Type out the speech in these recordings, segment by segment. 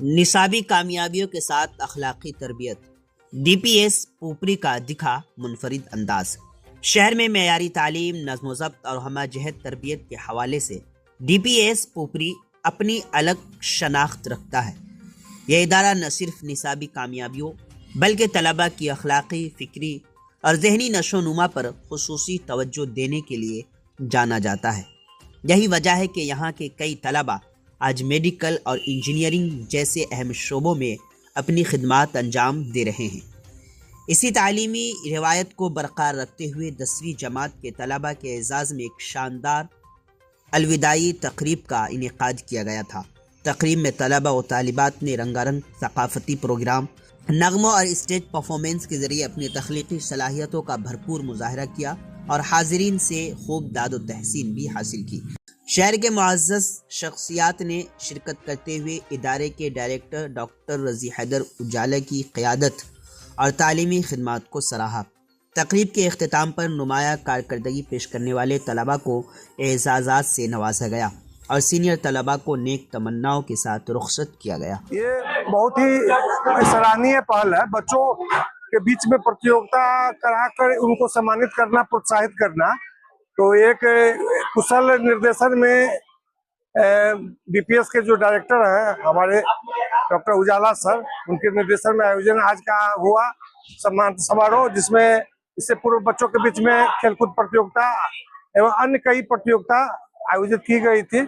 निसाबी कामयाबियों के साथ अखलाकी तरबियत। डीपीएस पुपरी का दिखा मुनफरिद अंदाज। शहर में मेयारी तालीम, नज़्म ज़ब्त और हमाजहत तरबियत के हवाले से डीपीएस पुपरी अपनी अलग शनाख्त रखता है। यह इदारा न सिर्फ निसाबी कामयाबियों बल्कि तलबा की अखलाकी, फ़िक्री और जहनी नशोनुमा पर खुसूसी तवज्जो देने के लिए जाना जाता है। यही वजह है कि यहाँ के कई तलबा आज मेडिकल और इंजीनियरिंग जैसे अहम शोबों में अपनी खिदमात अंजाम दे रहे हैं। इसी तालीमी रिवायत को बरकरार रखते हुए 10वीं जमात के तलबा के एजाज़ में एक शानदार अलविदाई तकरीब का इनेकाद किया गया था। तकरीब में तलबा व तालिबात ने रंगारंग सकाफ़ती प्रोग्राम, नगमों और स्टेज परफॉर्मेंस के ज़रिए अपनी तख्लीकी सलाहियतों का भरपूर मुजाहरा किया और हाज़रीन से खूब दाद व तहसीन भी हासिल की। शहर के मुअज़्ज़ज़ शख्सियात ने शिरकत करते हुए इदारे के डायरेक्टर डॉक्टर रज़ी हैदर उजाला की क़यादत और तालीमी खिदमात को सराहा। तकरीब के अख्तिताम पर नुमाया कारकर्दगी पेश करने वाले तलबा को एजाज़ात से नवाजा गया और सीनियर तलबा को नेक तमन्नाओं के साथ रुखसत किया गया। ये बहुत ही सराहनीय पहल है। बच्चों के बीच में प्रतियोगिता कराकर उनको सम्मानित करना, प्रोत्साहित करना। तो एक कुशल निर्देशन में डीपीएस के जो डायरेक्टर हैं हमारे डॉक्टर उजाला सर, उनके निर्देशन में आयोजन आज का हुआ सम्मान समारोह, जिसमें इससे पूर्व बच्चों के बीच में खेलकूद प्रतियोगिता एवं अन्य कई प्रतियोगिता आयोजित की गई थी।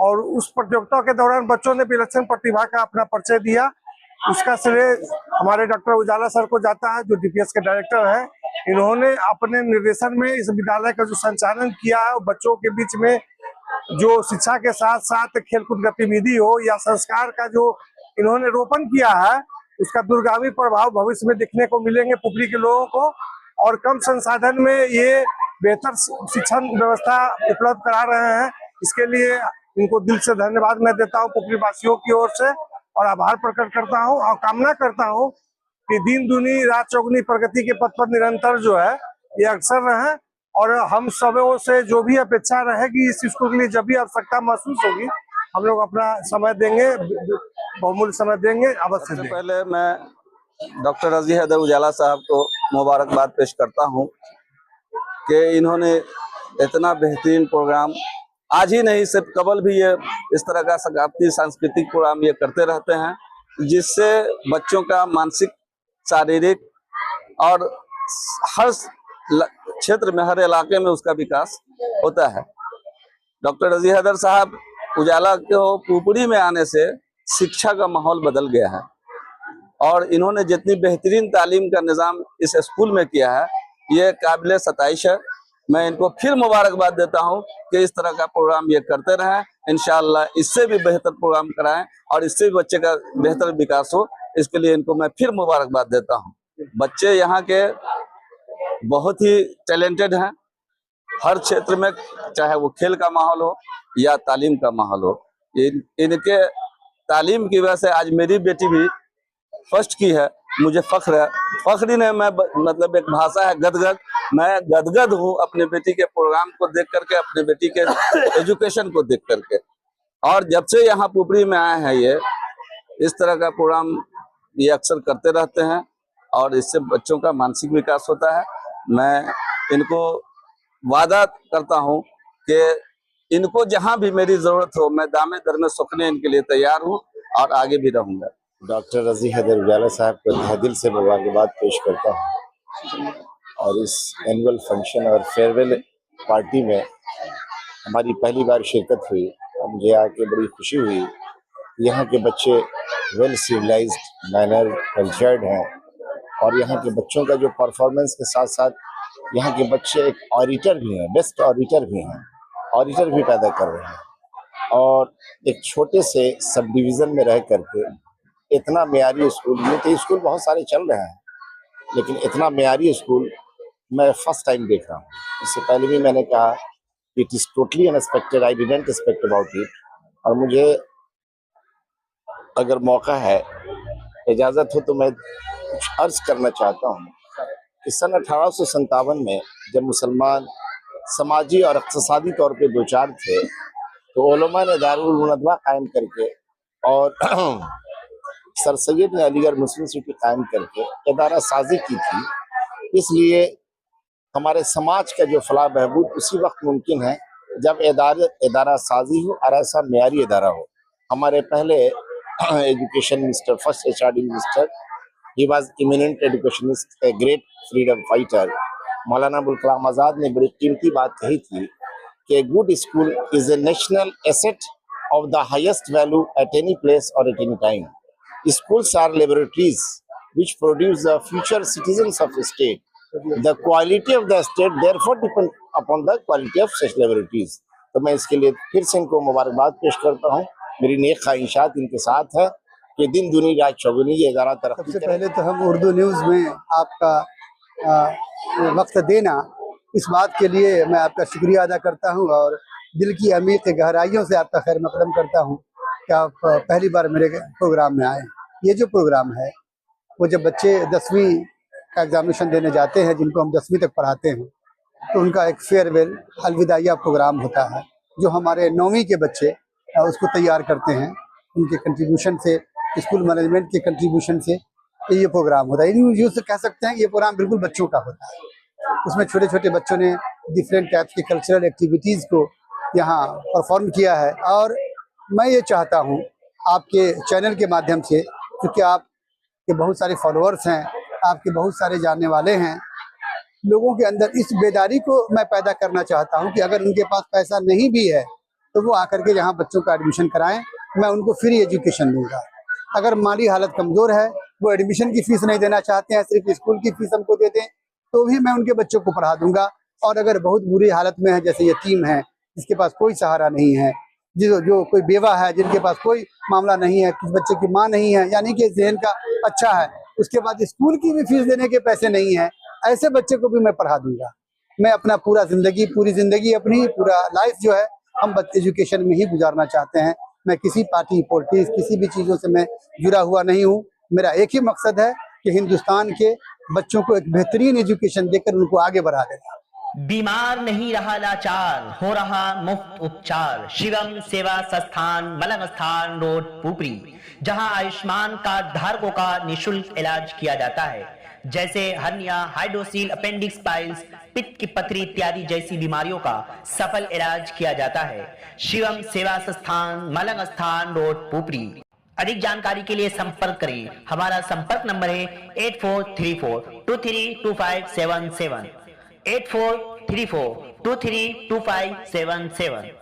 और उस प्रतियोगिता के दौरान बच्चों ने विलक्षण प्रतिभा का अपना परिचय दिया। उसका श्रेय हमारे डॉक्टर उजाला सर को जाता है, जो डीपीएस के डायरेक्टर हैं। इन्होंने अपने निर्देशन में इस विद्यालय का जो संचालन किया है, बच्चों के बीच में जो शिक्षा के साथ साथ खेलकूद गतिविधि हो या संस्कार का जो इन्होंने रोपण किया है, उसका दूरगामी प्रभाव भविष्य में देखने को मिलेंगे पुपरी के लोगों को। और कम संसाधन में ये बेहतर शिक्षण व्यवस्था उपलब्ध करा रहे हैं। इसके लिए इनको दिल से धन्यवाद मैं देता हूँ पुपरी वासियों की ओर से, और आभार प्रकट करता हूँ और कामना करता हूँ कि दिन दुनी रात चौगुनी प्रगति के पथ पर निरंतर जो है ये अग्रसर रहे। और हम सबों से जो भी अपेक्षा रहेगी इस स्कूल के लिए, जब भी आवश्यकता महसूस होगी, हम लोग अपना समय देंगे, बहुमूल्य समय देंगे, अवश्य देंगे। पहले मैं डॉक्टर रज़ी हैदर उजाला साहब को मुबारकबाद पेश करता हूं कि इन्होंने इतना बेहतरीन प्रोग्राम आज ही नहीं, सिर्फ कबल भी ये इस तरह का सकाफती सांस्कृतिक प्रोग्राम ये करते रहते हैं, जिससे बच्चों का मानसिक, शारीरिक और हर क्षेत्र में, हर इलाके में उसका विकास होता है। डॉक्टर रज़ी हैदर साहब उजाला को पुपरी में आने से शिक्षा का माहौल बदल गया है और इन्होंने जितनी बेहतरीन तालीम का निज़ाम इस स्कूल में किया है, ये काबिल सताइश है। मैं इनको फिर मुबारकबाद देता हूं कि इस तरह का प्रोग्राम ये करते रहें। इंशाअल्लाह इससे भी बेहतर प्रोग्राम कराएं और इससे भी बच्चे का बेहतर विकास हो, इसके लिए इनको मैं फिर मुबारकबाद देता हूं। बच्चे यहाँ के बहुत ही टैलेंटेड हैं हर क्षेत्र में, चाहे वो खेल का माहौल हो या तालीम का माहौल हो। इनके तालीम की वजह से आज मेरी बेटी भी फर्स्ट की है, मुझे फख्र है। फख्र ने मैं मतलब एक भाषा है गदगद, मैं गदगद हूँ अपने बेटी के प्रोग्राम को देख करके, अपने बेटी के एजुकेशन को देख करके। और जब से यहाँ पुपरी में आए हैं ये इस तरह का प्रोग्राम ये अक्सर करते रहते हैं और इससे बच्चों का मानसिक विकास होता है। मैं इनको वादा करता हूँ कि इनको जहाँ भी मेरी जरूरत हो, मैं दामे दर में सुखने इनके लिए तैयार हूँ और आगे भी रहूँगा। डॉक्टर रज़ी हैदर उजाला साहब को तहे दिल से मुबारकबाद पेश करता हूँ। और इस एनुअल फंक्शन और फेयरवेल पार्टी में हमारी पहली बार शिरकत हुई और मुझे आके बड़ी खुशी हुई। यहाँ के बच्चे वेल सिविलाइज्ड, मैनर, कल्चर्ड हैं और यहाँ के बच्चों का जो परफॉर्मेंस के साथ साथ यहाँ के बच्चे एक ऑडिटर भी हैं, बेस्ट ऑडिटर भी हैं, ऑडिटर भी पैदा कर रहे हैं। और एक छोटे से सब डिवीज़न में रह करके इतना मेयारी स्कूल, ये तो स्कूल बहुत सारे चल रहे हैं, लेकिन इतना मेयारी स्कूल मैं फर्स्ट टाइम देख रहा हूँ। इससे पहले भी मैंने कहा it is totally unexpected, I didn't expect about it. और मुझे अगर मौका है, इजाज़त हो, तो मैं कुछ अर्ज करना चाहता हूँ कि सन 1857 में जब मुसलमान समाजी और इक़्तिसादी तौर पे दो चार थे, तो उलमा ने दारुल मुनव्वरा कायम करके और सर सैयद ने अलीगढ़ मुस्लिम सिटी कायम करके इदारा साजी की थी। इसलिए हमारे समाज का जो फलाह बहबूद उसी वक्त मुमकिन है जब इदारा साजी हो और ऐसा मेयारी इदारा हो। हमारे पहले education minister, first HRD minister, he was eminent educationist, a great freedom fighter, Maulana Abul Kalam Azad ने बड़ी कीमती बात कही थी कि a good school is a national asset of the highest value at any place or at any time. Schools are laboratories which produce the future citizens of the state. The quality of the state therefore depends upon the quality of such laboratories. तो मैं इसके लिए फिर से इनको मुबारकबाद पेश करता हूँ। मेरी नेक ख्वाहिशात इनके साथ है कि दिन दुनी रात चौगुनी ये इदारा तरक्की। सबसे पहले तो हम उर्दू न्यूज़ में आपका वक्त देना, इस बात के लिए मैं आपका शुक्रिया अदा करता हूँ और दिल की अमीर गहराइयों से आपका खैर मकदम करता हूँ कि आप पहली बार मेरे प्रोग्राम में आए। ये जो प्रोग्राम है वो जब बच्चे 10वीं का एग्जामिनेशन देने जाते हैं, जिनको हम 10वीं तक पढ़ाते हैं, तो उनका एक फेयरवेल अलविदाइया प्रोग्राम होता है जो हमारे 9वीं के बच्चे उसको तैयार करते हैं। उनके कंट्रीब्यूशन से, स्कूल मैनेजमेंट के कंट्रीब्यूशन से ये प्रोग्राम होता है। यूँ से कह सकते हैं कि ये प्रोग्राम बिल्कुल बच्चों का होता है। उसमें छोटे छोटे बच्चों ने डिफरेंट टाइप्स की कल्चरल एक्टिविटीज़ को यहाँ परफॉर्म किया है। और मैं ये चाहता हूँ आपके चैनल के माध्यम से, क्योंकि आपके बहुत सारे फॉलोअर्स हैं, आपके बहुत सारे जानने वाले हैं, लोगों के अंदर इस बेदारी को मैं पैदा करना चाहता हूँ कि अगर उनके पास पैसा नहीं भी है तो वो आकर के यहाँ बच्चों का एडमिशन कराएं। मैं उनको फ्री एजुकेशन दूंगा। अगर माली हालत कमज़ोर है, वो एडमिशन की फ़ीस नहीं देना चाहते हैं, सिर्फ स्कूल की फ़ीस हमको दे दें, तो भी मैं उनके बच्चों को पढ़ा दूंगा। और अगर बहुत बुरी हालत में है, जैसे यतीम है, जिसके पास कोई सहारा नहीं है, जो कोई बेवा है, जिनके पास कोई मामला नहीं है, किस बच्चे की माँ नहीं है, यानी कि ज़हन का अच्छा है, उसके बाद स्कूल की भी फीस देने के पैसे नहीं है, ऐसे बच्चे को भी मैं पढ़ा दूंगा। मैं अपना पूरी ज़िंदगी अपनी पूरा लाइफ जो है हम एजुकेशन में ही गुजारना चाहते हैं। मैं किसी पार्टी, पॉलिटिक्स, किसी भी चीज़ों से मैं जुड़ा हुआ नहीं हूँ। मेरा एक ही मकसद है कि हिंदुस्तान के बच्चों को एक बेहतरीन एजुकेशन देकर उनको आगे बढ़ा देना। बीमार नहीं रहा लाचार, हो रहा मुफ्त उपचार। शिवम सेवा संस्थान, मलंग स्थान रोड, पुपरी, जहां आयुष्मान कार्ड धारकों का निःशुल्क इलाज किया जाता है, जैसे हर्निया, हाइड्रोसील, अपेंडिक्स, पाइल्स, पित्त की पथरी इत्यादि जैसी बीमारियों का सफल इलाज किया जाता है। शिवम सेवा संस्थान, मलंग स्थान रोड, पुपरी। अधिक जानकारी के लिए संपर्क करें। हमारा संपर्क नंबर है 8434232577, 8434232577।